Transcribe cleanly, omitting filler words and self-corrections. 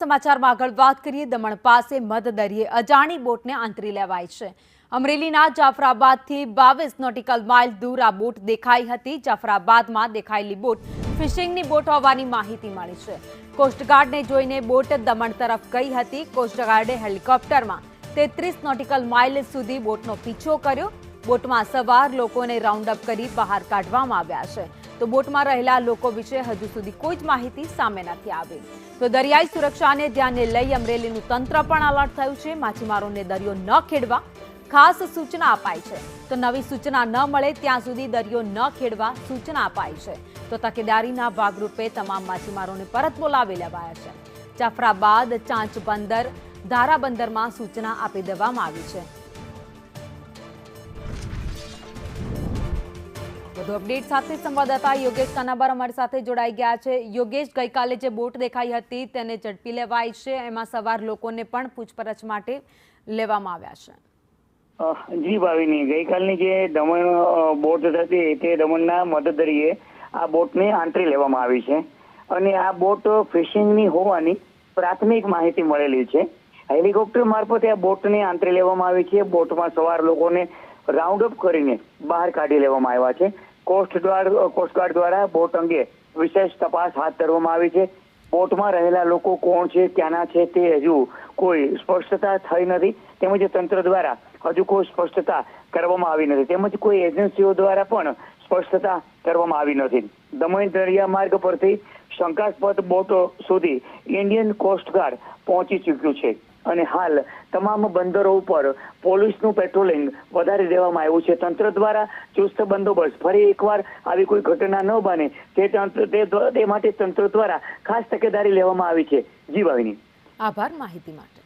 સમાચારમાં આગળ વાત કરીએ દમણ પાસે મધદરિયે અજાણી બોટને આંતરી લેવાઈ છે। અમરેલીના જાફરાબાદથી 22 નોટિકલ માઇલ દૂર આ બોટ દેખાઈ હતી। જાફરાબાદમાં દેખાયેલી બોટ ફિશિંગની બોટ હોવાની માહિતી મળી છે। કોસ્ટગાર્ડને જોઈને બોટ દમણ તરફ ગઈ હતી। કોસ્ટગાર્ડે હેલિકોપ્ટરમાં 33 નોટિકલ માઇલ સુધી બોટનો પીછો કર્યો। બોટમાં સવાર લોકોને રાઉન્ડ અપ કરી બહાર કાઢવામાં આવ્યા છે। તો બોટમાં રહેલા લોકો વિશે હજુ સુધી કોઈ જ માહિતી સામે નથી આવી। તો દરિયાઈ સુરક્ષાને ધ્યાને લઈ અમરેલીનું તંત્ર પણ એલર્ટ થયું છે। માછીમારોને દરિયો ન ખેડવા ખાસ સૂચના અપાઈ છે। તો નવી સૂચના ન મળે ત્યાં સુધી દરિયો ન ખેડવા સૂચના અપાઈ છે। તો તકેદારીના ભાગરૂપે તમામ માછીમારોને પરત બોલાવી લેવાયા છે। જાફરાબાદ, ચાંચ બંદર, ધારા બંદરમાં સૂચના આપી દેવામાં આવી છે। વધુ અપડેટ સાથે સંવાદદાતા યોગેશ કાનાબાર અમારી સાથે જોડાઈ ગયા છે। યોગેશ, ગઈકાલે જે બોટ દેખાઈ હતી તેને ઝડપી લેવાઈ છે, એમાં સવાર લોકોને પણ પૂછપરછ માટે લેવામાં આવ્યા છે। જી ભાવિની, ગઈકાલની જે દમણ બોટ હતી તે દમણના મધદરિયે આ બોટને આંતરી લેવામાં આવી છે અને આ બોટ ફિશિંગની હોવાની પ્રાથમિક માહિતી મળેલી છે। હેલિકોપ્ટર મારફતે આ બોટને આંતરી લેવામાં આવી છે। બોટમાં સવાર લોકોને રાઉન્ડ અપ કરીને બહાર કાઢી લેવામાં આવ્યા છે। કોસ્ટગાર્ડ દ્વારા બોટ અંગે વિશેષ તપાસ હાથ ધરવામાં આવી છે। બોટમાં રહેલા લોકો કોણ છે, ક્યાંના છે તે હજુ કોઈ સ્પષ્ટતા થઈ નથી, તેમજ તંત્ર દ્વારા હજુ કોઈ સ્પષ્ટતા કરવામાં આવી નથી, તેમજ કોઈ એજન્સીઓ દ્વારા પણ સ્પષ્ટતા કરવામાં આવી નથી। દમણ દરિયા માર્ગ પરથી શંકાસ્પદ બોટો સુધી ઇન્ડિયન કોસ્ટગાર્ડ પહોંચી ચૂક્યું છે અને હાલ તમામ બંદરો ઉપર પોલીસનું પેટ્રોલિંગ વધારી દેવામાં આવ્યું છે। તંત્ર દ્વારા ચુસ્ત બંદોબસ્ત, ફરી એકવાર આવી કોઈ ઘટના ન બને તે માટે તંત્ર દ્વારા ખાસ તકેદારી લેવામાં આવી છે। જી ભાવિની, આભાર માહિતી માટે।